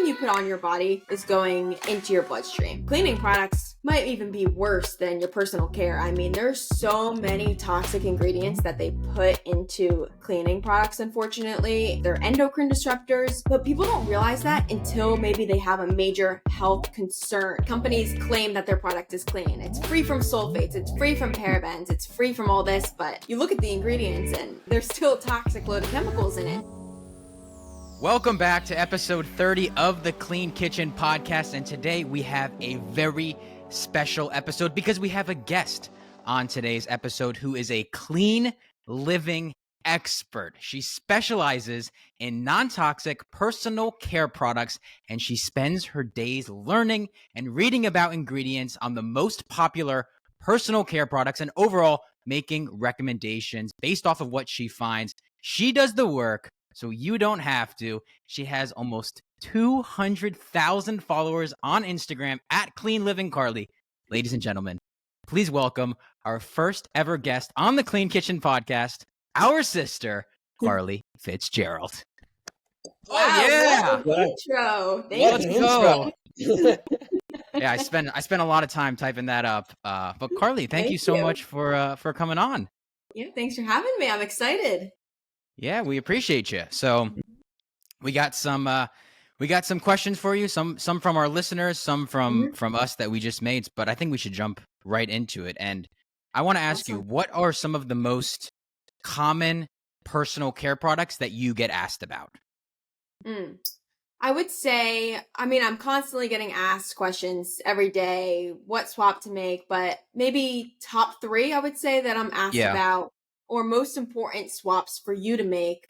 anything you put on your body is going into your bloodstream. Cleaning products might even be worse than your personal care. I mean, there's so many toxic ingredients that they put into cleaning products, unfortunately. They're endocrine disruptors, but people don't realize that until maybe they have a major health concern. Companies claim that their product is clean. It's free from sulfates, it's free from parabens, it's free from all this, but you look at the ingredients and there's still a toxic load of chemicals in it. Welcome back to episode 30 of the Clean Kitchen podcast, and today we have a very special episode because we have a guest on today's episode who is a clean living expert. She specializes in non-toxic personal care products, and she spends her days learning and reading about ingredients on the most popular personal care products and overall making recommendations based off of what she finds. She does the work so you don't have to. She has almost 200,000 followers on Instagram at Clean Living Carly. Ladies and gentlemen, please welcome our first ever guest on the Clean Kitchen podcast, our sister, Carly Fitzgerald. Wow, yeah. What an intro. Thank you. Let's go. Yeah, I spent a lot of time typing that up. But Carly, thank you so much for coming on. Yeah, thanks for having me. I'm excited. Yeah, we appreciate you. So we got some questions for you, some from our listeners, some from us that we just made, but I think we should jump right into it. And I want to ask you, what are some of the most common personal care products that you get asked about? I would say, I'm constantly getting asked questions every day, what swap to make, but maybe top 3, I would say that I'm asked about, or most important swaps for you to make.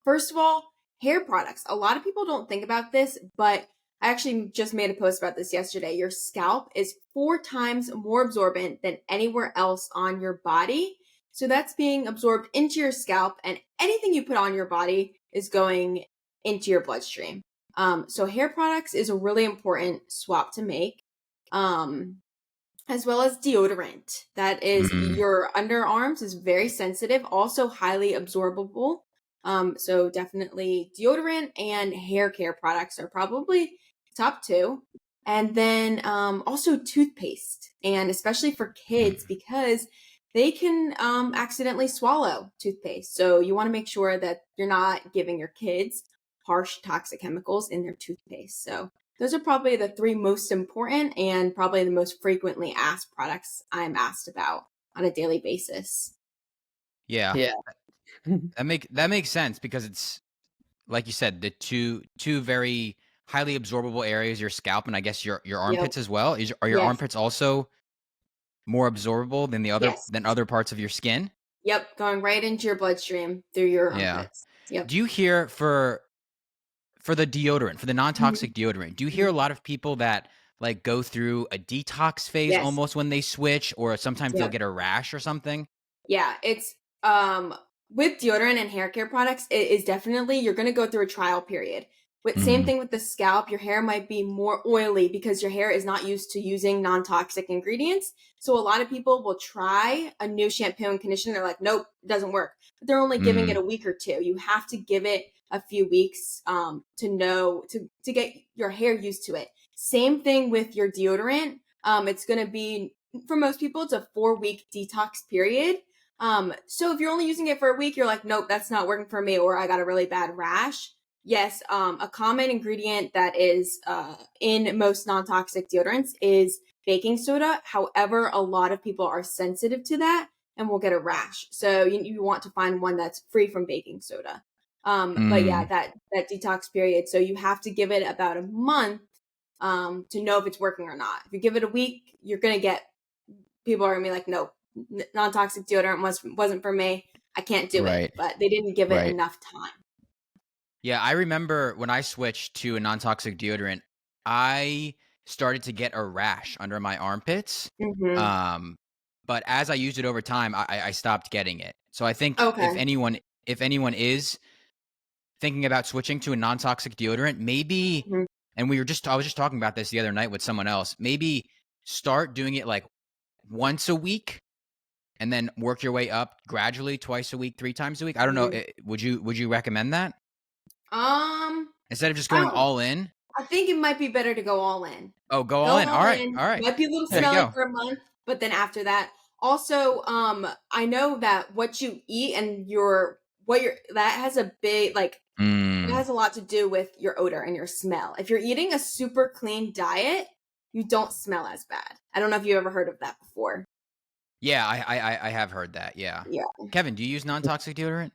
First of all, hair products. A lot of people don't think about this, but I actually just made a post about this yesterday. Your scalp is 4 times more absorbent than anywhere else on your body. So that's being absorbed into your scalp, and anything you put on your body is going into your bloodstream. So hair products is a really important swap to make. As well as deodorant. That is, your underarms is very sensitive, also highly absorbable. So definitely deodorant and hair care products are probably top 2. And then also toothpaste, and especially for kids because they can accidentally swallow toothpaste. So you want to make sure that you're not giving your kids harsh toxic chemicals in their toothpaste. So those are probably the 3 most important and probably the most frequently asked products I'm asked about on a daily basis. Yeah. That makes sense because it's, like you said, the two very highly absorbable areas, your scalp and I guess your armpits as well. Are your armpits also more absorbable than than other parts of your skin? Yep, going right into your bloodstream through your armpits. Yep. Do you hear for the deodorant, for the non-toxic deodorant, do you hear a lot of people that like go through a detox phase almost when they switch, or sometimes they'll get a rash or something? Yeah, it's with deodorant and hair care products, it is definitely, you're going to go through a trial period. Same thing with the scalp. Your hair might be more oily because your hair is not used to using non-toxic ingredients. So a lot of people will try a new shampoo and conditioner. They're like, nope, it doesn't work. But they're only giving it a week or 2. You have to give it a few weeks to get your hair used to it. Same thing with your deodorant. It's going to be, for most people, it's a 4-week detox period. So if you're only using it for a week, you're like, nope, that's not working for me, or I got a really bad rash. Yes, a common ingredient that is in most non-toxic deodorants is baking soda. However, a lot of people are sensitive to that and will get a rash. So you want to find one that's free from baking soda. But yeah, that detox period. So you have to give it about a month to know if it's working or not. If you give it a week, you're going to get, people are going to be like, nope, non-toxic deodorant wasn't for me. I can't do it. But they didn't give it enough time. Yeah, I remember when I switched to a non-toxic deodorant, I started to get a rash under my armpits. But as I used it over time, I stopped getting it. So I think if anyone is thinking about switching to a non-toxic deodorant, maybe, and I was just talking about this the other night with someone else, maybe start doing it like once a week and then work your way up gradually, twice a week, 3 times a week. I don't know. Would you recommend that? Um, Instead of just going all in? I think it might be better to go all in. Oh, go all Go in. All all right. in. All right. Might be a little There you smelly go. for a month, but then after that, also, I know that what you eat and that has a big it Mm. has a lot to do with your odor and your smell. If you're eating a super clean diet, you don't smell as bad. I don't know if you ever heard of that before. Yeah, I have heard that. Yeah. Yeah, Kevin, do you use non-toxic deodorant?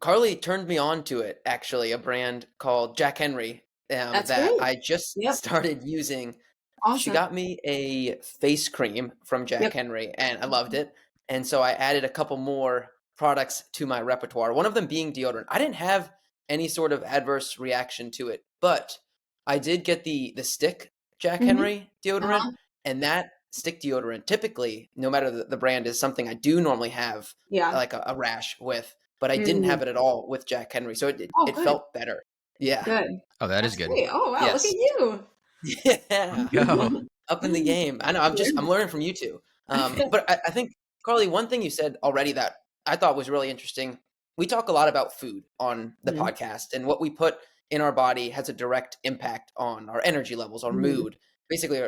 Carly turned me on to it, actually, a brand called Jack Henry that's that great. I just Yep, started using. She awesome. got me a face cream from Jack Yep. Henry, and I loved it. And so I added a couple more products to my repertoire, one of them being deodorant. I didn't have any sort of adverse reaction to it, but I did get the stick Jack Hmm. Henry deodorant, Uh-huh. and that stick deodorant, typically, no matter the brand, is something I do normally have Yeah. like a rash with, but I didn't Mm. have it at all with Jack Henry, so it Oh, it good. felt better. Yeah. Good. Oh, that is That's good. great. Oh, wow. Look at Yes. you. Yeah. Go. Up in the game. I know. I'm learning from you two. But I think, Carly, one thing you said already that I thought was really interesting. We talk a lot about food on the Mhm. podcast, and what we put in our body has a direct impact on our energy levels, our Mhm. mood, basically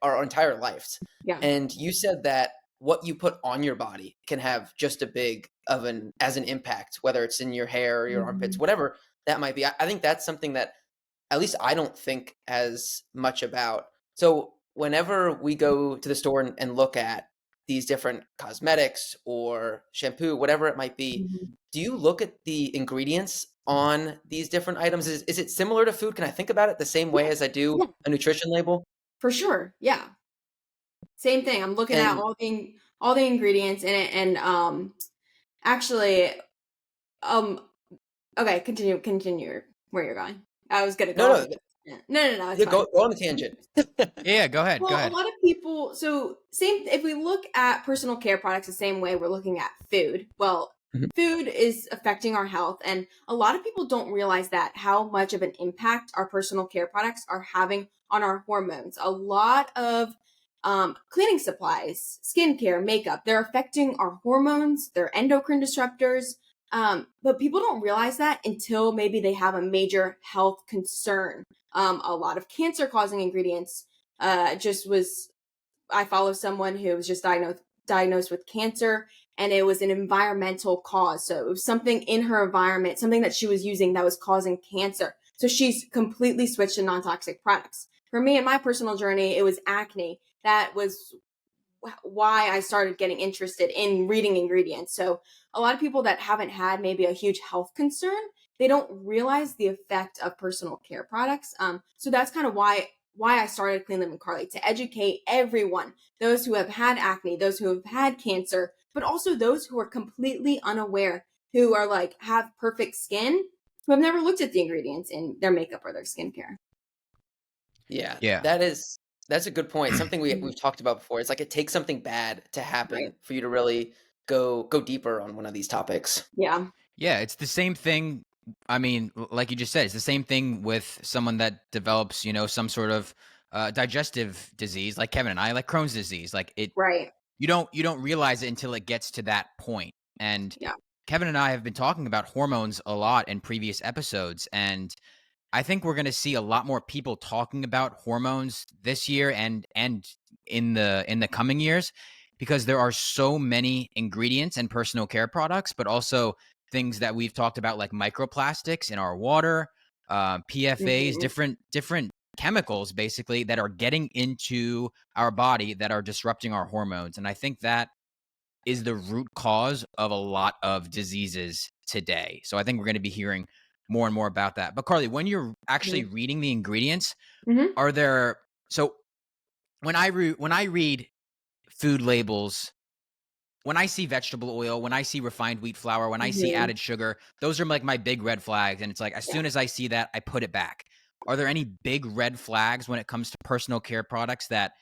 our entire lives. Yeah. And you said that what you put on your body can have just a big of an as an impact, whether it's in your hair or your armpits, Mhm. whatever that might be. I think that's something that at least I don't think as much about. So whenever we go to the store and look at these different cosmetics or shampoo, whatever it might be, Mhm. do you look at the ingredients on these different items? Is it similar to food? Can I think about it the same way Yeah. as I do Yeah. a nutrition label? For sure. Yeah. Same thing. I'm looking at And all the ingredients in it, and actually, um, okay, continue where you're going. I was gonna go no, off. no, No, it's yeah, fine. go on the tangent. Yeah, go ahead. Go Well, a ahead. lot of people, so same, if we look at personal care products the same way we're looking at food, well, Mhm. food is affecting our health. And a lot of people don't realize that how much of an impact our personal care products are having on our hormones. A lot of cleaning supplies, skincare, makeup, they're affecting our hormones, their endocrine disruptors. But people don't realize that until maybe they have a major health concern. A lot of cancer causing ingredients just was I follow someone who was just diagnosed with cancer, and it was an environmental cause. So it was something in her environment, something that she was using that was causing cancer. So she's completely switched to non-toxic products. For me in my personal journey, it was acne. That was why I started getting interested in reading ingredients. So a lot of people that haven't had maybe a huge health concern, they don't realize the effect of personal care products. So that's kind of why I started Clean Living Carly, to educate everyone, those who have had acne, those who have had cancer, but also those who are completely unaware, who are like have perfect skin, who have never looked at the ingredients in their makeup or their skincare. Yeah, Yeah. that's a good point. Something Mhm. we've talked about before. It's like it takes something bad to Right. happen for you to really go deeper on one of these topics. Yeah. Yeah, it's the same thing. I mean, like you just said, it's the same thing with someone that develops, some sort of digestive disease, like Kevin and I, like Crohn's disease. Like Right. you don't realize it until it gets to that point. And Yeah. Kevin and I have been talking about hormones a lot in previous episodes, and I think we're going to see a lot more people talking about hormones this year and in the coming years, because there are so many ingredients and personal care products, but also things that we've talked about like microplastics in our water, PFAs, Mhm. different chemicals basically that are getting into our body that are disrupting our hormones. And I think that is the root cause of a lot of diseases today. So I think we're going to be hearing more and more about that. But Carly, when you're actually Mhm. reading the ingredients, Mhm. are there so when I read food labels, when I see vegetable oil, when I see refined wheat flour, when I see Mhm. added sugar, those are like my big red flags, and it's like as Yeah. soon as I see that, I put it back. Are there any big red flags when it comes to personal care products that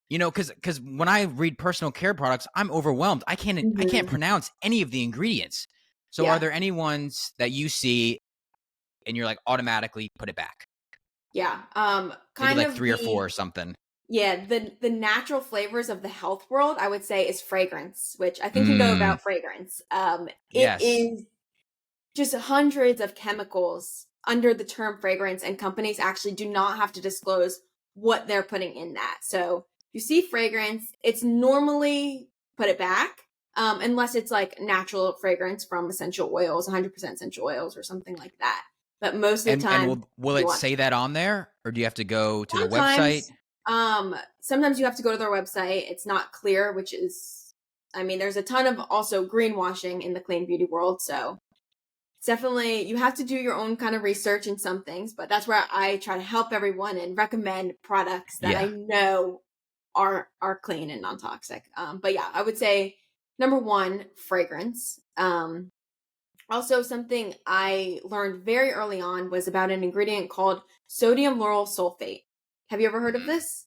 because when I read personal care products, I'm overwhelmed. I can't Mhm. pronounce any of the ingredients. So are Yeah. there any ones that you see and you're like automatically put it back? Yeah. Maybe Kind like of three or four the or something. yeah, the natural flavors of the health world, I would say, is fragrance, which I think you know Mm, about fragrance. It yes. is just hundreds of chemicals under the term fragrance, and companies actually do not have to disclose what they're putting in that. So you see fragrance, it's normally put it back, unless it's like natural fragrance from essential oils, 100% essential oils or something like that. But most of the And time, will you it want say that on there, or do you have to go to the website? sometimes, sometimes you have to go to their website. It's not clear, which is, I mean, there's a ton of also greenwashing in the clean beauty world. So it's definitely, you have to do your own kind of research in some things, but that's where I try to help everyone and recommend products that I Yeah. know are clean and non-toxic. But yeah, I would say number one, fragrance. Also, something I learned very early on was about an ingredient called sodium lauryl sulfate. Have you ever heard of this?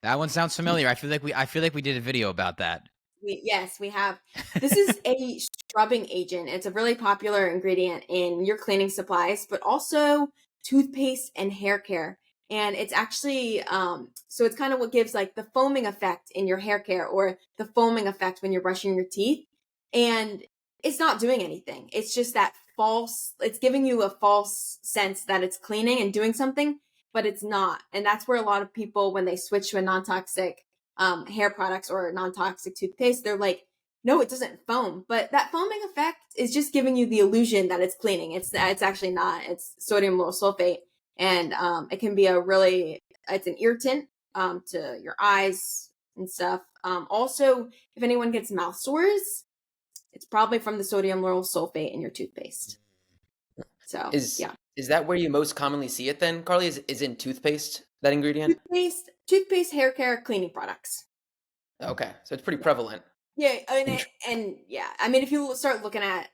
That one sounds familiar. I feel like we did a video about that. Yes, we have. This is a scrubbing agent. It's a really popular ingredient in your cleaning supplies, but also toothpaste and hair care. And it's actually, so it's kind of what gives like the foaming effect in your hair care or the foaming effect when you're brushing your teeth. And it's not doing anything. It's just that false, it's giving you a false sense that it's cleaning and doing something, but it's not. And that's where a lot of people, when they switch to a non-toxic hair products or non-toxic toothpaste, they're like, no, it doesn't foam. But that foaming effect is just giving you the illusion that it's cleaning. It's actually not. It's sodium lauryl sulfate, and it can be it's an irritant to your eyes and stuff. Also, if anyone gets mouth sores, it's probably from the sodium lauryl sulfate in your toothpaste. So Is yeah, is that where you most commonly see it then, Carly? Is in toothpaste, that ingredient? toothpaste, hair care, cleaning products. Okay, so it's pretty prevalent. Yeah, I mean, Int- and yeah, I mean, if you start looking at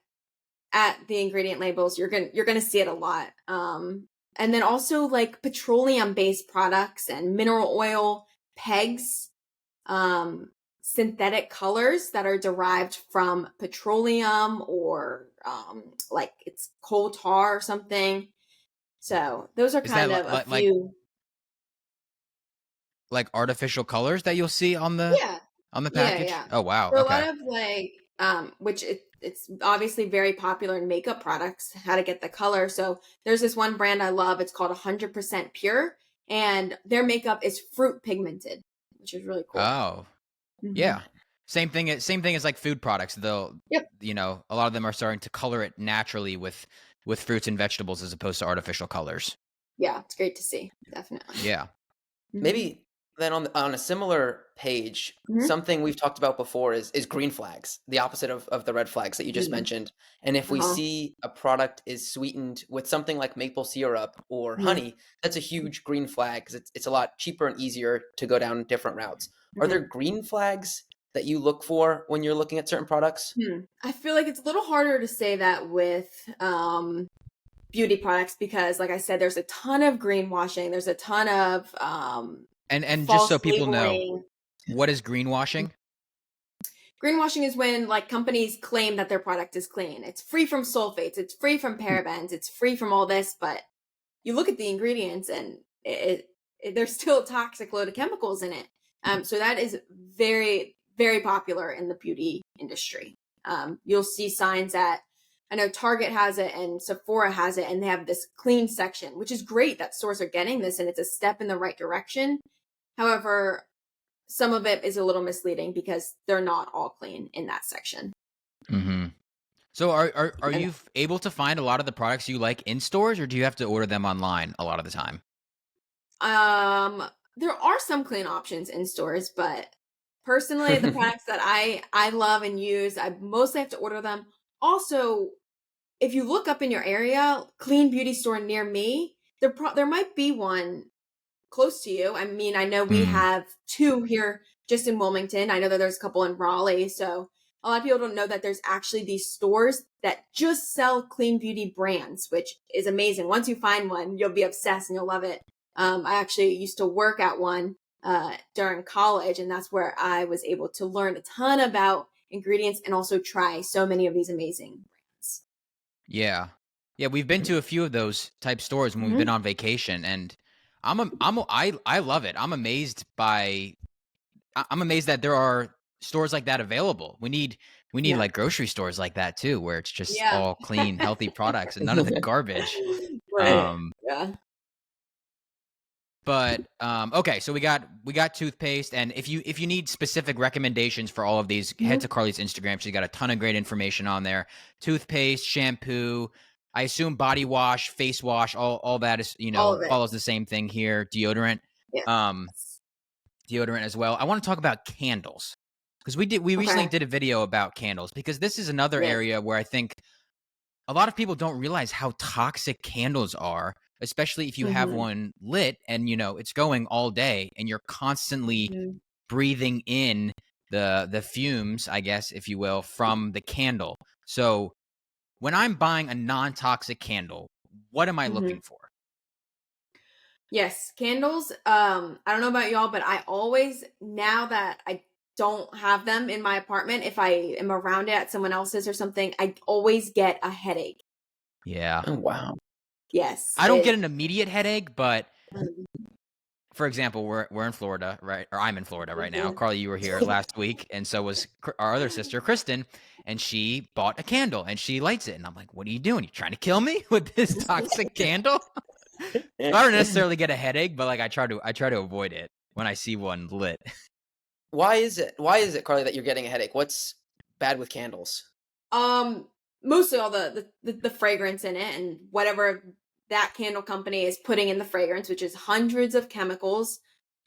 the ingredient labels, you're gonna see it a lot. And then also like petroleum based products and mineral oil pegs, synthetic colors that are derived from petroleum or like it's coal tar or something. So those are Is that kind of a few. like artificial colors that you'll see Yeah, on the yeah, package? yeah. Oh wow. So a Okay. lot of like, which it's obviously very popular in makeup products, how to get the color. So there's this one brand I love. It's called 100% Pure, and their makeup is fruit pigmented, which is really cool. Oh. Hmm. Yeah. Same thing as like food products. They'll, Yep. a lot of them are starting to color it naturally with fruits and vegetables as opposed to artificial colors. Yeah, it's great to see. Definitely. Yeah. Hmm. Maybe then on a similar page, Hmm. something we've talked about before is green flags, the opposite of the red flags that you just Hmm. mentioned. And if we Uh-huh. see a product is sweetened with something like maple syrup or Hmm. honey, that's a huge green flag because it's a lot cheaper and easier to go down different routes. Are there Hmm. green flags that you look for when you're looking at certain products? I feel like it's a little harder to say that with beauty products because, like I said, there's a ton of greenwashing. There's a ton of And just so false people know, labeling. what is greenwashing? Greenwashing is when like companies claim that their product is clean. It's free from sulfates, it's free from parabens, it's free from all this, but you look at the ingredients and there's still a toxic load of chemicals in it. So that is very, very popular in the beauty industry. You'll see signs at, I know Target has it and Sephora has it, and they have this clean section, which is great that stores are getting this and it's a step in the right direction. However, some of it is a little misleading because they're not all clean in that section. Mm-hmm. So are And you able to find a lot of the products you like in stores, or do you have to order them online a lot of the time? there are some clean options in stores, but personally, the products that I love and use, I mostly have to order them. Also, if you look up in your area, clean beauty store near me, there might be one close to you. I mean, I know we Mm, have two here just in Wilmington. I know that there's a couple in Raleigh. So a lot of people don't know that there's actually these stores that just sell clean beauty brands, which is amazing. Once you find one, you'll be obsessed and you'll love it. I actually used to work at one during college, and that's where I was able to learn a ton about ingredients and also try so many of these amazing brands. yeah. Yeah, we've been to a few of those type stores when we've been Mhm. on vacation, and I love it. I'm amazed that there are stores like that available. We need Yeah. like grocery stores like that too, where it's just Yeah. all clean, healthy products and none of the garbage. Right. Um, Yeah. but okay, so we got toothpaste, and if you need specific recommendations for all of these, head to Mhm. Carly's Instagram. She's got a ton of great information on there. Toothpaste, shampoo, I assume body wash, face wash, all that is, All of it. follows the same thing here. Deodorant. Yeah. Um, deodorant as well. I want to talk about candles because we recently Okay. did a video about candles because this is another Yeah. area where I think a lot of people don't realize how toxic candles are, especially if you have Mhm. one lit and it's going all day and you're constantly Mhm. breathing in the fumes, I guess, if you will, from the candle. So when I'm buying a non-toxic candle, what am I looking Mhm. for? Yes, candles. I don't know about y'all, but I always, now that I don't have them in my apartment, if I am around it at someone else's or something, I always get a headache. Yeah. Oh, wow. Yes, I don't get it. an immediate headache, but Mhm. for example, we're in Florida, right? Or I'm in Florida right now. Mhm. Carly, you were here last week, and so was our other sister, Kristen, and she bought a candle and she lights it, and I'm like, "What are you doing? You trying to kill me with this toxic candle?" So I don't necessarily get a headache, but like I try to avoid it when I see one lit. Why is it, Carly, that you're getting a headache? What's bad with candles? Um, Mostly all the fragrance in it and whatever that candle company is putting in the fragrance, which is hundreds of chemicals.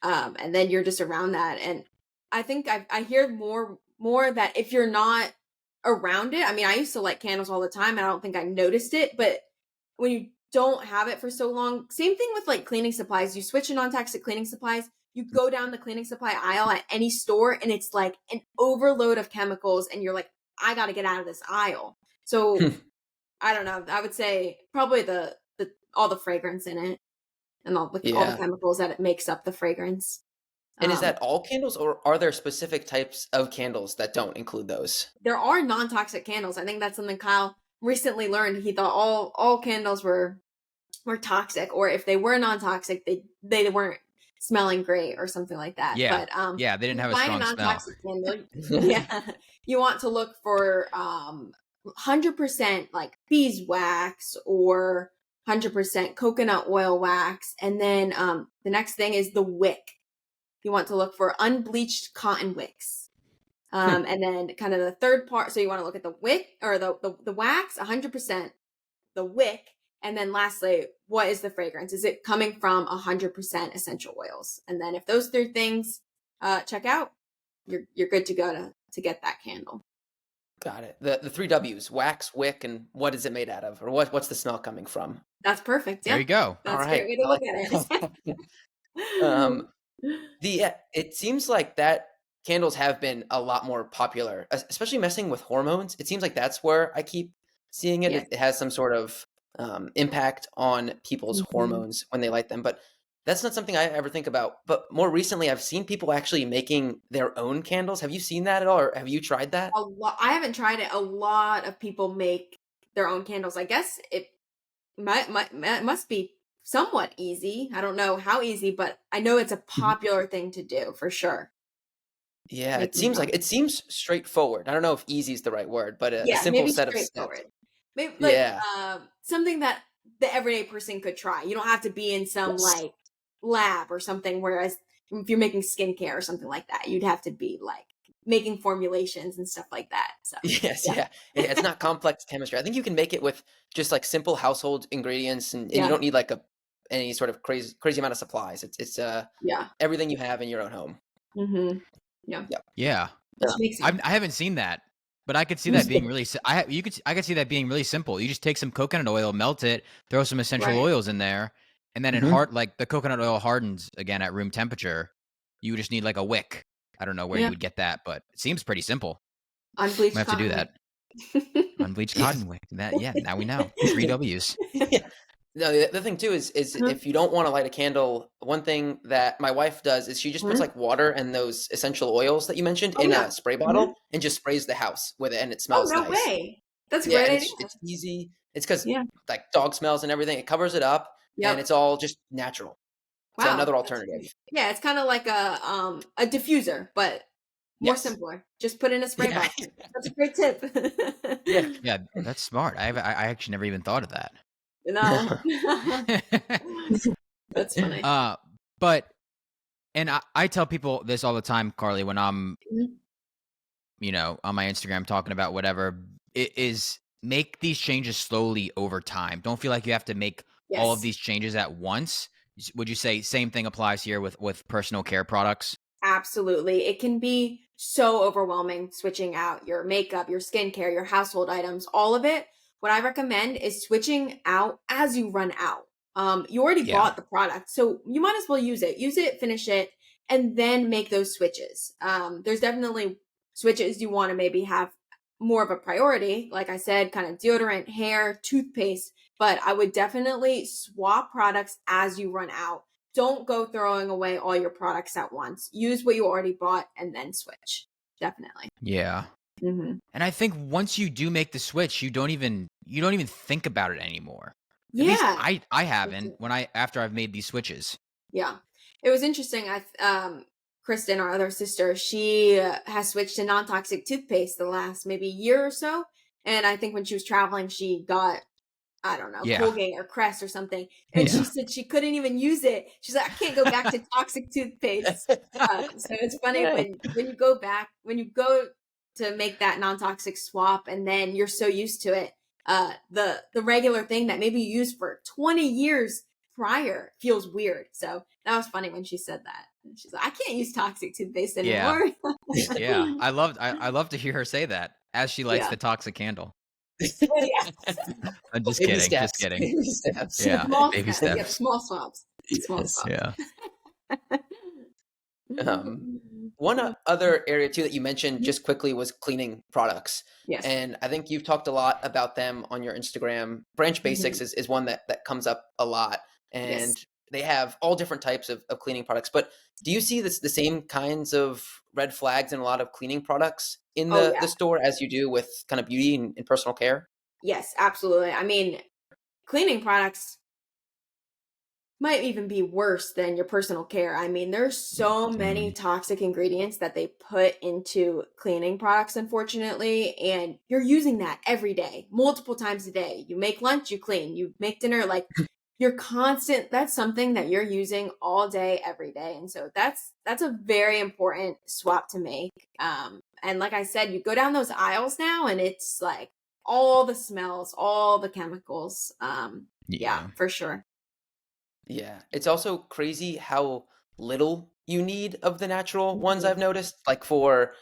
And then you're just around that. And I think I hear more that if you're not around it, I mean, I used to light candles all the time and I don't think I noticed it, but when you don't have it for so long, same thing with like cleaning supplies. You switch to non-toxic cleaning supplies, you go down the cleaning supply aisle at any store and it's like an overload of chemicals and you're like, I got to get out of this aisle. So I don't know. I would say probably the all the fragrance in it and all the Yeah. chemicals that it makes up the fragrance. And is Um, that all candles, or are there specific types of candles that don't include those? there are non-toxic candles. I think that's something Kyle recently learned. He thought all candles were toxic, or if they were non-toxic, they weren't smelling great or something like that. Yeah, But yeah, they when didn't you're have a buying a strong smell. non-toxic candle, yeah, you want to look for 100% like beeswax or 100% coconut oil wax, and then the next thing is the wick. You want to look for unbleached cotton wicks. And then kind of the third part, so you want to look at the wick or the wax, 100%, the wick, and then lastly, what is the fragrance? Is it coming from 100% essential oils? And then if those three things check out, you're good to go to get that candle. Got it. The three W's: wax, wick, and what is it made out of, or what's the smell coming from? That's perfect. There Yeah, you go. All that's a great right, way I to look like at that. it. um, it seems like that candles have been a lot more popular, especially messing with hormones. It seems like that's where I keep seeing it. Yes. It has some sort of impact on people's Mhm. hormones when they light them, but that's not something I ever think about. But more recently, I've seen people actually making their own candles. Have you seen that at all, or have you tried that? A lot. I haven't tried it. A lot of people make their own candles. I guess it must be somewhat easy. I don't know how easy, but I know it's a Mhm. popular thing to do for sure. Yeah, Making your own. it seems straightforward. I don't know if easy is the right word, but a Yeah, simple maybe set of steps. straightforward. Maybe like Yeah. something that the everyday person could try. You don't have to be in some Yes. like lab or something. Whereas if you're making skincare or something like that, you'd have to be like making formulations and stuff like that. So Yes, yeah, yeah. It's not complex chemistry. I think you can make it with just like simple household ingredients, and you yeah, don't need like a any sort of crazy amount of supplies. It's yeah. everything you have in your own home. Mm-hmm. Yeah, Yep. Yeah, which Um, makes sense. I haven't seen that, but I could see that being really. I could see that being really simple. You just take some coconut oil, melt it, throw some essential Right. oils in there, and then mhm. like the coconut oil hardens again at room temperature. You just need like a wick. I don't know where you Yeah, would get that, but it seems pretty simple. Might unbleached have to do cotton that. wick. Unbleached Yes. cotton wick. That yeah. Now we know three W's. Yeah. No, the thing too is Uh-huh, if you don't want to light a candle, one thing that my wife does is she just puts uh-huh. like water and those essential oils that you mentioned Oh in yeah. a spray Mhm. bottle and just sprays the house with it, and it Oh smells no nice. way. That's a Yeah, great and idea. it's easy. It's because Yeah. like dog smells and everything. It covers it up, and Yep. it's all just natural. It's Wow. another That's alternative. yeah, it's kind of like a diffuser, but More Yes. simpler. Just put in a spray Yeah. bottle. That's a great tip. Yeah. Yeah, that's smart. I actually never even thought of that. No. That's funny. But and I tell people this all the time, Carly, when I'm, Mhm. on my Instagram talking about whatever, it is make these changes slowly over time. Don't feel like you have to make all of Yes. these changes at once. Would you say same thing applies here with personal care products? Absolutely. It can be so overwhelming switching out your makeup, your skincare, your household items, all of it. What I recommend is switching out as you run out. You already Yeah. bought the product, so you might as well use it. Use it, finish it, and then make those switches. There's definitely switches you want to maybe have more of a priority. Like I said, kind of deodorant, hair, toothpaste, but I would definitely swap products as you run out. Don't go throwing away all your products at once. Use what you already bought and then switch. Definitely. Yeah. Hmm. And I think once you do make the switch, you don't even think about it anymore. At least Yeah. I haven't after I've made these switches. Yeah. It was interesting. Kristen, our other sister, she has switched to non-toxic toothpaste the last maybe year or so. And I think when she was traveling, she got, I don't know, Yeah. Colgate or Crest or something. And Yeah. she said she couldn't even use it. She's like, I can't go back to toxic toothpaste. So it's funny when you go to make that non-toxic swap, and then you're so used to it, the regular thing that maybe you used for 20 years prior feels weird. So that was funny when she said that. And she's like, I can't use toxic toothpaste Yeah. anymore. Yeah. I love to hear her say that as she lights Yeah. the toxic candle. Yes. I'm just Baby kidding. Just steps. kidding. Baby steps. Yeah. Small Baby steps. Yep. steps. Small swaps. Small Yes. swaps. Yeah. One other area too that you mentioned just quickly was cleaning products. Yes. And I think you've talked a lot about them on your Instagram. Branch Basics is one that comes up a lot. And Yes. they have all different types of cleaning products. But do you see the same kinds of red flags in a lot of cleaning products in Oh the yeah. store as you do with kind of beauty and personal care? Yes, absolutely. I mean, cleaning products might even be worse than your personal care. I mean, there's so many Mm, toxic ingredients that they put into cleaning products, unfortunately, and you're using that every day, multiple times a day. You make lunch, you clean, you make dinner, like you're constant. That's something that you're using all day, every day. And so that's a very important swap to make. And like I said, you go down those aisles now and it's like all the smells, all the chemicals. Yeah, yeah. for sure. Yeah. It's also crazy how little you need of the natural ones Mhm. I've noticed. Like for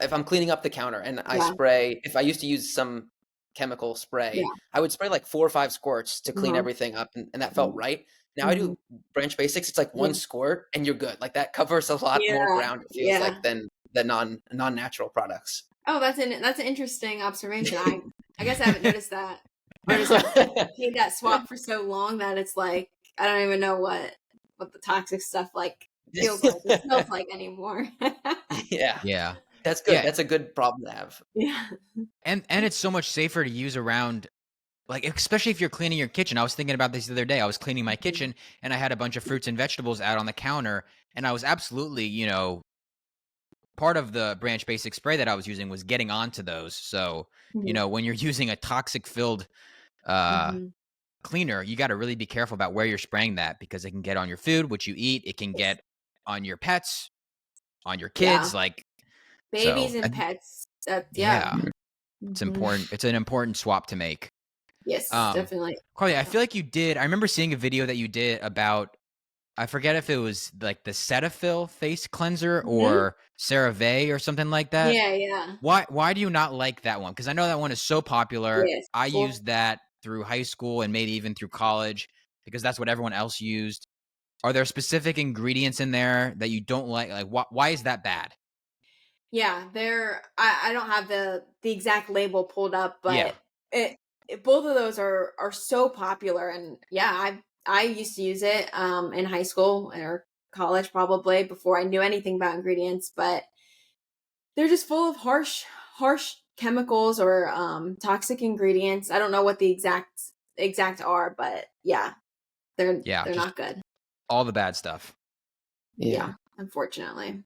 if I'm cleaning up the counter and I Yeah. spray, if I used to use some chemical spray, Yeah. I would spray like 4 or 5 squirts to clean Uh-huh. everything up and that felt Mhm. right. Now I Mhm. do Branch Basics, it's like Yeah. one squirt and you're good. Like that covers a lot more Yeah. ground, it feels Yeah. like, than the non-natural products. Oh, that's an interesting observation. I guess I haven't noticed that. Or just have made that swap for so long that it's like I don't even know what the toxic stuff like feels like or smells like anymore. Yeah. Yeah. That's good. Yeah. That's a good problem to have. Yeah. And it's so much safer to use around, like, especially if you're cleaning your kitchen. I was thinking about this the other day. I was cleaning my Mhm. kitchen and I had a bunch of fruits and vegetables out on the counter, and I was absolutely, part of the Branch Basic spray that I was using was getting onto those. So, Mhm. when you're using a toxic filled uh Mhm. cleaner, you got to really be careful about where you're spraying that, because it can get on your food, what you eat, it can Yes. get on your pets, on your Yeah. kids, like, Babies so and pets. Yeah. yeah, it's Mhm. important. It's an important swap to make. Yes, Um, definitely. Carly, I feel like I remember seeing a video that you did about, I forget if it was like the Cetaphil face cleanser Mhm. or CeraVe or something like that. Yeah, yeah. Why do you not like that one? Because I know that one is so popular. Yes. I Well, used that through high school and maybe even through college because that's what everyone else used. Are there specific ingredients in there that you don't like? Like, why is that bad? yeah, I don't have the exact label pulled up, Yeah. but both of those are so popular, and yeah, I used to use it in high school or college probably before I knew anything about ingredients, but they're just full of harsh chemicals or toxic ingredients. I don't know what the exact are, but yeah, Yeah. they're Just not good. all the bad stuff. Yeah. Yeah, unfortunately.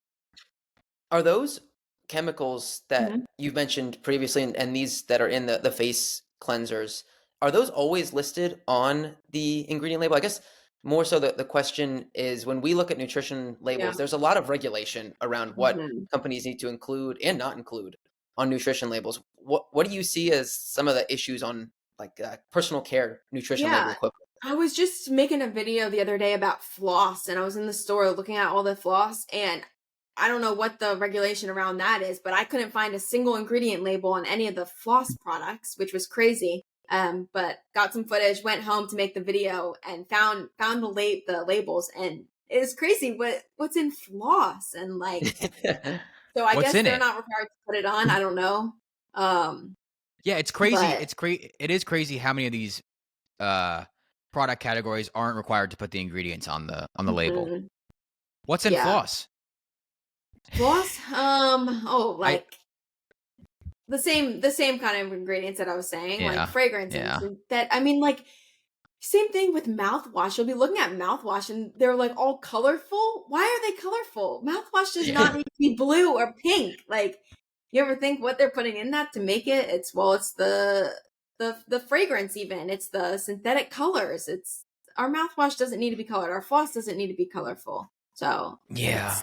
Are those chemicals that Mhm. you've mentioned previously and these that are in the face cleansers, are those always listed on the ingredient label? I guess more so the question is when we look at nutrition Yeah. labels, there's a lot of regulation around what Mhm. companies need to include and not include on nutrition labels. What do you see as some of the issues on like personal care nutrition label Yeah. equipment? I was just making a video the other day about floss, and I was in the store looking at all the floss, and I don't know what the regulation around that is, but I couldn't find a single ingredient label on any of the floss products, which was crazy. But got some footage, went home to make the video, and found the labels, and it was crazy what's in floss, and like, so I What's guess in they're it? not required to put it on. I don't know. Um, Yeah, it's crazy. but It is crazy how many of these uh product categories aren't required to put the ingredients on the label. mhm, What's in yeah, floss? floss. Oh, I like the same kind of ingredients that I was saying, like yeah. fragrance and Yeah. that. I mean, like same thing with mouthwash. You'll be looking at mouthwash and they're like all colorful. Why are they colorful? Mouthwash does not need to be blue or pink. Like, you ever think what they're putting in that to make it? It's the fragrance even. It's the synthetic colors. It's our mouthwash doesn't need to be colored. Our floss doesn't need to be colorful. So Yeah.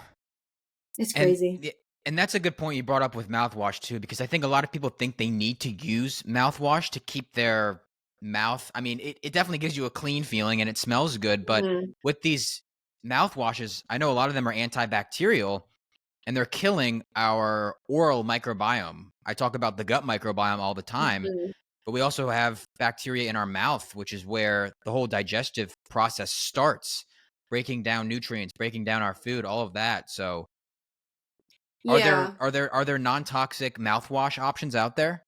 it's And crazy. and that's a good point you brought up with mouthwash too, because I think a lot of people think they need to use mouthwash to keep their mouth. I mean, it definitely gives you a clean feeling and it smells good, but Mhm. with these mouthwashes, I know a lot of them are antibacterial and they're killing our oral microbiome. I talk about the gut microbiome all the time, Mhm. but we also have bacteria in our mouth, which is where the whole digestive process starts, breaking down nutrients, breaking down our food, all of that. So are there Yeah. are there are there non-toxic mouthwash options out there?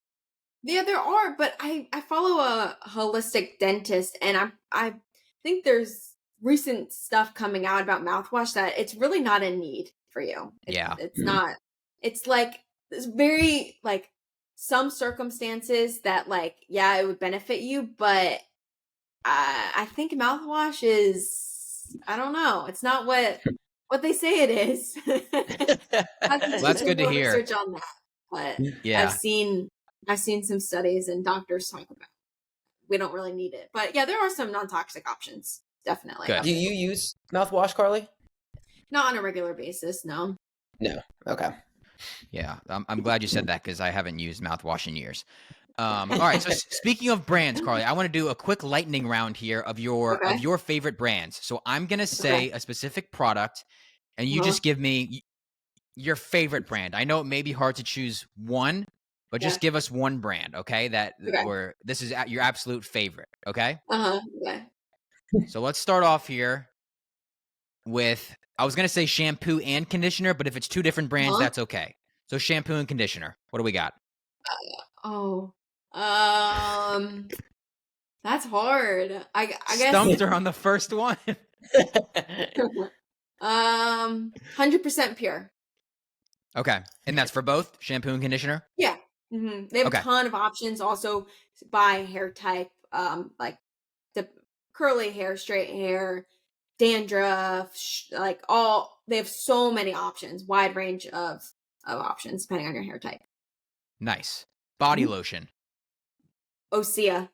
Yeah, there are, but I follow a holistic dentist, and I think there's recent stuff coming out about mouthwash that it's really not a need for you. Yeah. It's not. It's like it's very like some circumstances that like yeah it would benefit you, but I think mouthwash is I don't know. It's not what they say it is. I have to Well, do that's some good to more hear. research on that, but I've Yeah. seen I've seen some studies and doctors talk about we don't really need it. But yeah, there are some non-toxic options. Definitely. Good. Do you use mouthwash, Carly? Not on a regular basis, no. No. Okay. Yeah. I'm glad you said that because I haven't used mouthwash in years. All right. So speaking of brands, Carly, I want to do a quick lightning round here of Okay. your favorite brands. So I'm gonna Okay. say a specific product, and you Uh-huh. just give me your favorite brand. I know it may be hard to choose one, but Yeah. just give us one brand, okay? That Okay. where this is your absolute favorite, okay? Uh-huh. Okay. So let's start off here with I was gonna say shampoo and conditioner, but if it's two different brands, Uh-huh. that's okay. So shampoo and conditioner. What do we got? Oh. Um that's hard. I guess Stumped her on the first one. 100% pure. Okay. And that's for both shampoo and conditioner? Yeah. They have a Okay. ton of options also by hair type, like the curly hair, straight hair, dandruff, like all they have so many options, wide range of options depending on your hair type. Nice. Body Mhm. lotion. Osea.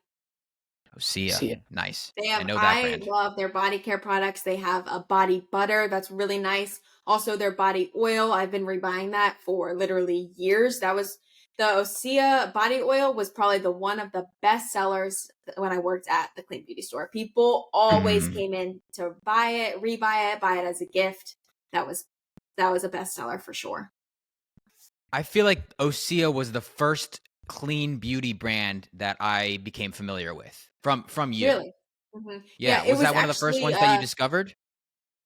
Osea. See ya. Nice. They I have know that I brand. love their body care products. They have a body butter that's really nice. Also their body oil. I've been rebuying that for literally years. That was the Osea body oil was probably the one of the best sellers when I worked at the clean beauty store. People always Mm. came in to buy it, rebuy it, buy it as a gift. That was that was a bestseller for sure. I feel like Osea was the first clean beauty brand that I became familiar with from you. Really? Yeah, Yeah. Was that one of the first ones that you discovered?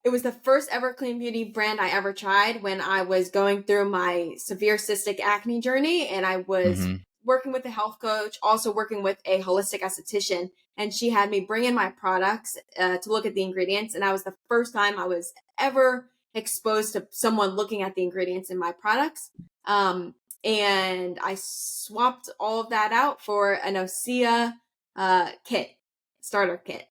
it was the first ever clean beauty brand I ever tried when I was going through my severe cystic acne journey. And I was Mm-hmm. working with a health coach, also working with a holistic esthetician. And she had me bring in my products to look at the ingredients. And that was the first time I was ever exposed to someone looking at the ingredients in my products. And I swapped all of that out for an Osea kit, starter kit.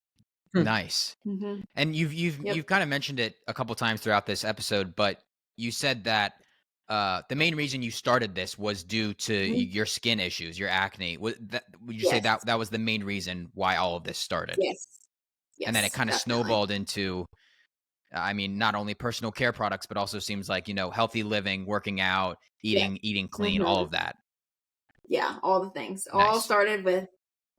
Nice. Mm-hmm. And Yep. you've kind of mentioned it a couple times throughout this episode, but you said that the main reason you started this was due to Mhm. your skin issues, your acne. Would you say Yes. that was the main reason why all of this started? Yes. And then it Yes, kind of definitely. snowballed into, I mean, not only personal care products, but also seems like, healthy living, working out, Yeah. eating clean, all Mhm. of that. Yeah, all the things. All Nice. started with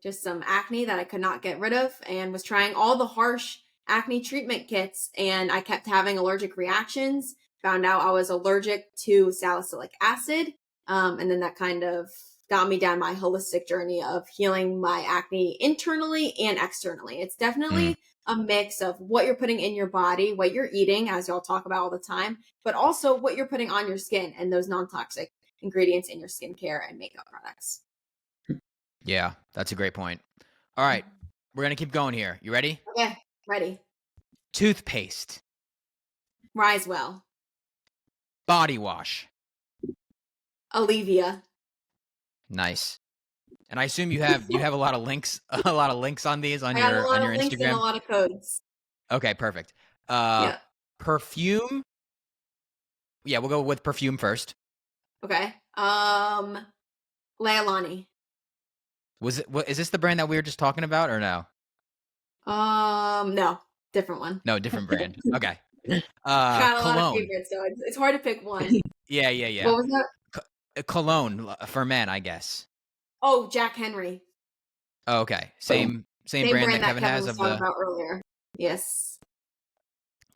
just some acne that I could not get rid of and was trying all the harsh acne treatment kits, and I kept having allergic reactions. Found out I was allergic to salicylic acid. And then that kind of got me down my holistic journey of healing my acne internally and externally. It's Mm, definitely a mix of what you're putting in your body, what you're eating, as y'all talk about all the time, but also what you're putting on your skin and those non toxic ingredients in your skincare and makeup products. yeah, that's a great point. All right, we're going to keep going here. You ready? Okay, ready. Toothpaste, Rise well. body wash. Olivia. Nice. And I assume you have a lot of links a lot of links on these I got a on lot your of links and a Instagram. lot of codes. Okay, perfect. Uh Yeah. perfume. Yeah, we'll go with perfume first. Okay. Leilani. Is this the brand that we were just talking about or no? No, different one. No, different brand. Okay. I got a lot of Cologne. favorites, so it's hard to pick one. Yeah, yeah, yeah. What was that? Cologne for men, I guess. Oh, Jack Henry. Oh, okay. Same Same brand that brand that Kevin Kevin has was of talking the. about earlier. Yes.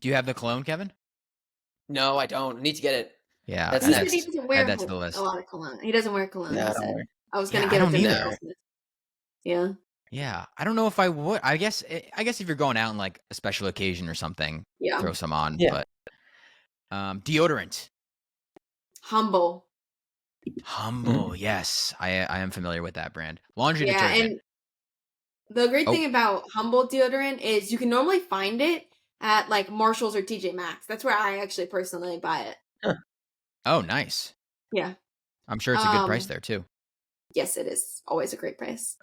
Do you have the cologne, Kevin? No, I don't. Need to get it. Yeah, That's He said he next. doesn't add wear that to the a list. lot of cologne. He doesn't wear cologne, No, he I don't said. worry. I was Yeah, gonna I get him don't to make either. No. Christmas. Yeah. Yeah, I don't know if I would. I guess if you're going out on like a special occasion or something, Yeah. throw some on. Yeah. But deodorant, Humble. Humble. Yes, I am familiar with that brand. Laundry Yeah, detergent. and the great Oh, thing about Humble deodorant is you can normally find it at like Marshalls or TJ Maxx. That's where I actually personally buy it. Huh. oh, nice. Yeah. I'm sure it's a good price Um, there too. yes, it is always a great price.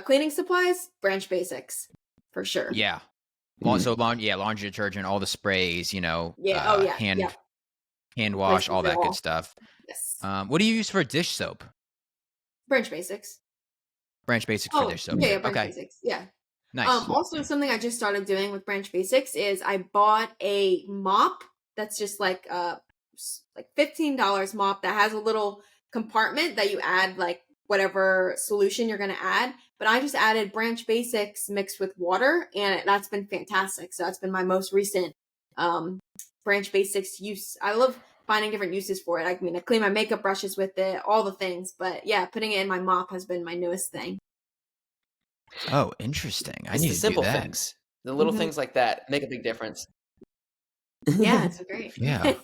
Cleaning supplies, Branch Basics, for sure. Yeah. Mhm. Laundry detergent, all the sprays, Yeah. Oh yeah. Yeah. hand wash, Replaces all it that good all. stuff. Yes. What do you use for dish soap? Branch Basics. Branch Basics for Oh dish soap. yeah, Mhm. yeah. Branch Okay, Basics. Yeah. nice. Also something I just started doing with Branch Basics is I bought a mop that's just like $15 mop that has a little compartment that you add like whatever solution you're going to add. But I just added Branch Basics mixed with water, and that's been fantastic. So that's been my most recent um, Branch Basics use. I love finding different uses for it. I mean, I clean my makeup brushes with it, all the things. But yeah, putting it in my mop has been my newest thing. Oh, interesting. I It's need the to do simple that. things. The little Hmm. things like that make a big difference. Yeah, it's great. Yeah.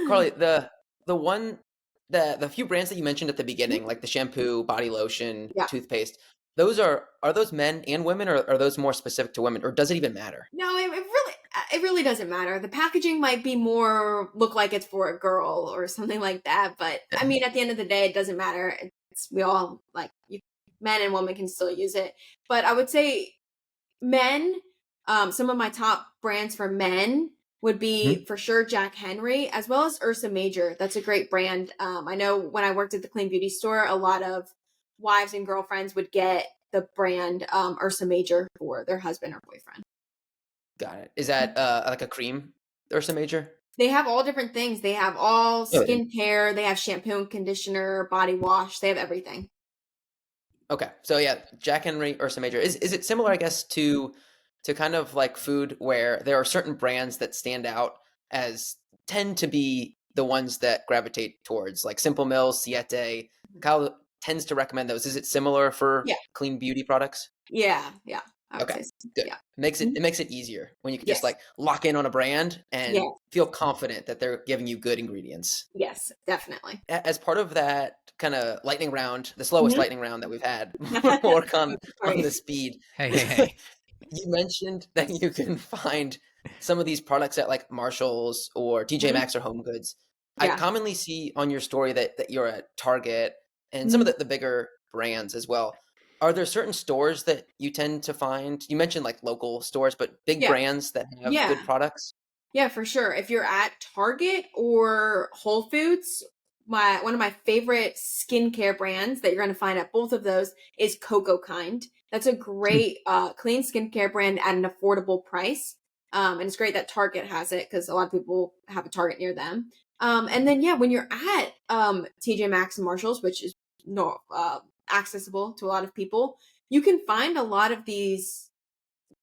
Carly, the one the few brands that you mentioned at the beginning, like the shampoo, body lotion, Yeah. toothpaste, those are those men and women, or are those more specific to women, or does it even matter? No, it really doesn't matter. The packaging might be more look like it's for a girl or something like that, but I mean, at the end of the day, it doesn't matter. We all like men and women can still use it. But I would say men, some of my top brands for men would Mhm. be for sure Jack Henry as well as Ursa Major. That's a great brand. I know when I worked at the clean beauty store, a lot of wives and girlfriends would get the brand Ursa Major for their husband or boyfriend. Got it. Is that like a cream or some major? They have all different things. They have all Oh, yeah. skincare. They have shampoo and conditioner, body wash. They have everything. Okay. So yeah, Jack Henry or some major. Is it similar, I guess, to kind of like food where there are certain brands that stand out as tend to be the ones that gravitate towards like Simple Mills, Siete. Kyle tends to recommend those. Is it similar for Yeah. clean beauty products? Yeah. Yeah. I would Okay, say so. good. Yeah. Makes it Mhm. it makes it easier when you can just Yes. like lock in on a brand Yeah. and feel confident that they're giving you good ingredients. Yes. Definitely. As part of that kind of lightning round, the slowest Mhm. lightning round that we've had, we'll work on the Right. speed. Hey, hey, hey. You mentioned that you can find some of these products at like Marshalls or TJ Mhm. Maxx or Home Goods. I Yeah. commonly see on your story that you're at Target and some of Mhm. the bigger brands as well. Are there certain stores that you tend to find? You mentioned like local stores, but big Yeah. brands that have good Yeah. products? Yeah, for sure. If you're at Target or Whole Foods, one of my favorite skincare brands that you're going to find at both of those is Coco Kind. That's a great clean skincare brand at an affordable price. And it's great that Target has it because a lot of people have a Target near them. And then, yeah, when you're at TJ Maxx and Marshalls, which is no accessible to a lot of people, you can find a lot of these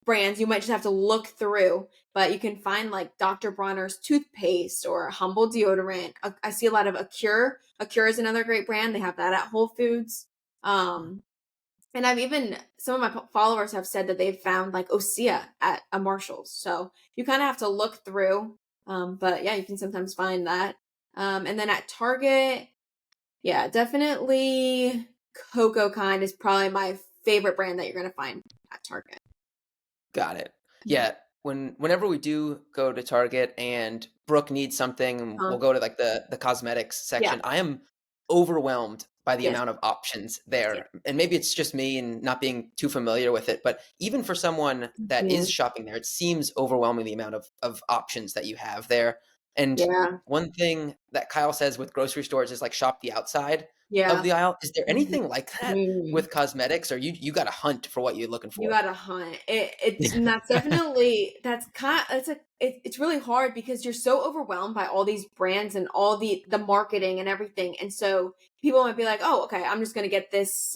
brands. You might just have to look through, but you can find like Dr. Bronner's toothpaste or Humble deodorant. I see a lot of Acure. Acure is another great brand. They have that at Whole Foods. And I've even, some of my followers have said that they've found like Osea at a Marshall's. So you kind of have to look through. But yeah, you can sometimes find that. And then at Target, yeah, definitely Coco Kind is probably my favorite brand that you're going to find at Target. Got it. Yeah. Whenever we do go to Target and Brooke needs something, and we'll go to like the cosmetics section, I am overwhelmed by the Yes. amount of options there. And maybe it's just me and not being too familiar with it, but even for someone that is shopping there, it seems overwhelming the amount of options that you have there. And one thing that Kyle says with grocery stores is like shop the outside of the aisle. Is there anything like that with cosmetics, or you got to hunt for what you're looking for? You got to hunt. And that's definitely it's really hard because you're so overwhelmed by all these brands and all the marketing and everything. And so people might be like, "Oh, okay, I'm just going to get this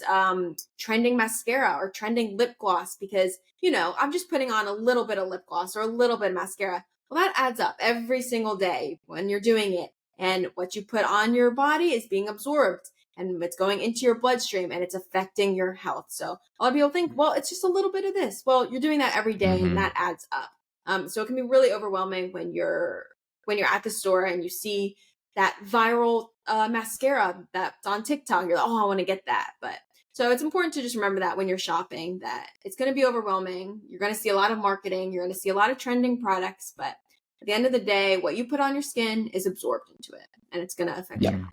trending mascara or trending lip gloss because, I'm just putting on a little bit of lip gloss or a little bit of mascara." Well, that adds up every single day when you're doing it. And what you put on your body is being absorbed and it's going into your bloodstream and it's affecting your health. So a lot of people think, well, it's just a little bit of this. Well, you're doing that every day and that adds up. So it can be really overwhelming when you're at the store and you see that viral mascara that's on TikTok. You're like, oh, I want to get that. But so it's important to just remember that when you're shopping, that it's going to be overwhelming. You're going to see a lot of marketing. You're going to see a lot of trending products. But at the end of the day, what you put on your skin is absorbed into it, and it's going to affect you.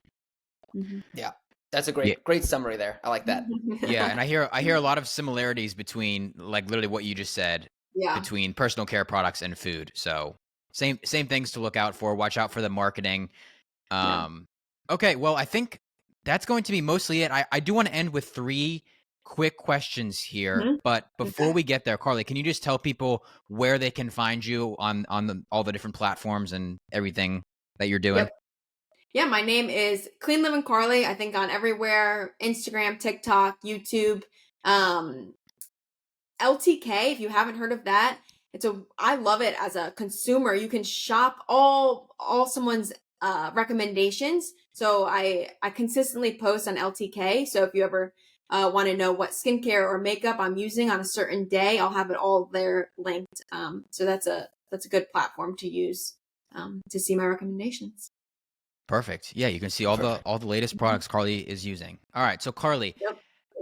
Yeah, that's a great summary there. I like that. Yeah, and I hear a lot of similarities between like literally what you just said between personal care products and food. So same things to look out for. Watch out for the marketing. Okay, well, I think that's going to be mostly it. I do want to end with 3 quick questions here, but before we get there, Carly, can you just tell people where they can find you on all the different platforms and everything that you're doing? Yeah, my name is Clean Living Carly. I think on everywhere, Instagram, TikTok, YouTube, LTK. If you haven't heard of that, I love it as a consumer. You can shop all someone's recommendations. So I consistently post on LTK. So if you ever want to know what skincare or makeup I'm using on a certain day, I'll have it all there linked. So that's a good platform to use to see my recommendations. Perfect. Yeah, you can see all the latest products Carly is using. All right, so Carly,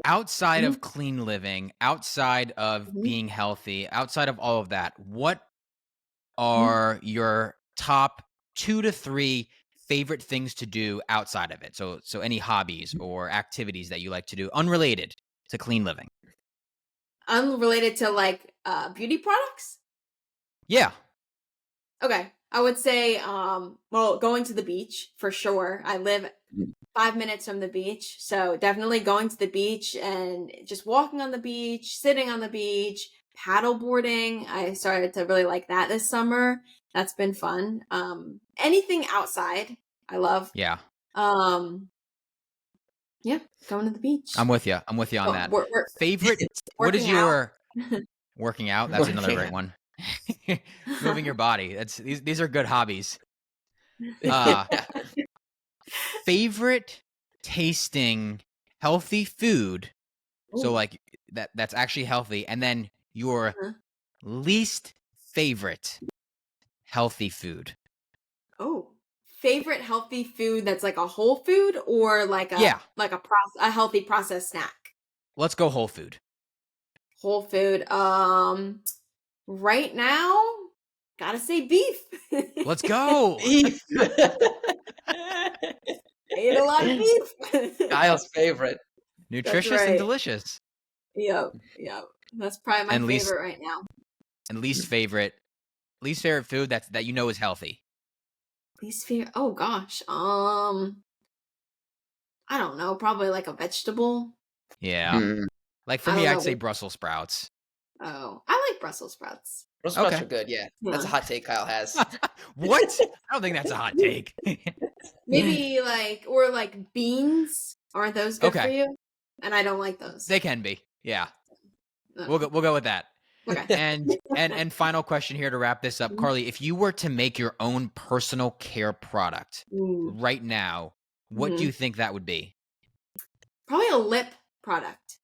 outside of clean living, outside of being healthy, outside of all of that, what are your top 2 to 3 favorite things to do outside of it? So any hobbies or activities that you like to do unrelated to clean living? Unrelated to like beauty products? Yeah. Okay. I would say well, going to the beach for sure. I live 5 minutes from the beach, so definitely going to the beach and just walking on the beach, sitting on the beach, paddle boarding. I started to really like that this summer. That's been fun. Anything outside, I love. Yeah. Yeah, going to the beach. I'm with you. I'm with you on that. Favorite what is your working out? That's another great one. Moving your body. These are good hobbies. Favorite tasting healthy food. So like that's actually healthy, and then your least favorite healthy food. Oh, favorite healthy food that's like a whole food or like a a healthy processed snack. Let's go whole food. Whole food. Right now, gotta say beef. Let's go. Beef. Ate a lot of beef. Kyle's favorite. Nutritious and delicious. Yep. That's probably my favorite right now. And least favorite least favorite food that you know is healthy. Least favorite. Oh gosh. I don't know. Probably like a vegetable. Yeah. Mm. Like for I me, don't I'd know. say Brussels sprouts. Oh, I like Brussels sprouts. Brussels sprouts Okay. are good. Yeah, that's a Yeah. hot take Kyle has. What? I don't think that's a hot take. Maybe or like beans. Aren't those good for Okay. you? And I don't like those. They can be. Yeah. No. We'll go with that. Okay. And final question here to wrap this up, Carly, if you were to make your own personal care product Ooh. right now, what do you think that would be? Probably a lip product.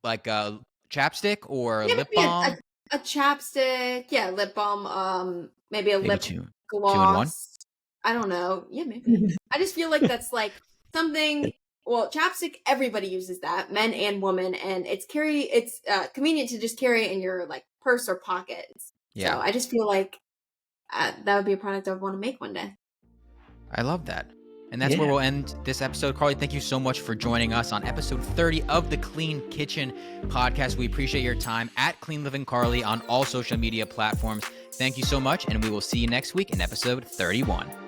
Like a chapstick or Yeah, lip maybe balm? a chapstick. Yeah, lip balm. Maybe a Maybe lip two in one? gloss. I don't know. Yeah, maybe. I just feel like that's like something. Well, chapstick. Everybody uses that, men and women, and it's convenient to just carry it in your like purse or pocket. Yeah. So I just feel like that would be a product I would want to make one day. I love that. And that's where we'll end this episode. Carly, thank you so much for joining us on episode 30 of the Clean Kitchen podcast. We appreciate your time at Clean Living Carly on all social media platforms. Thank you so much, and we will see you next week in episode 31.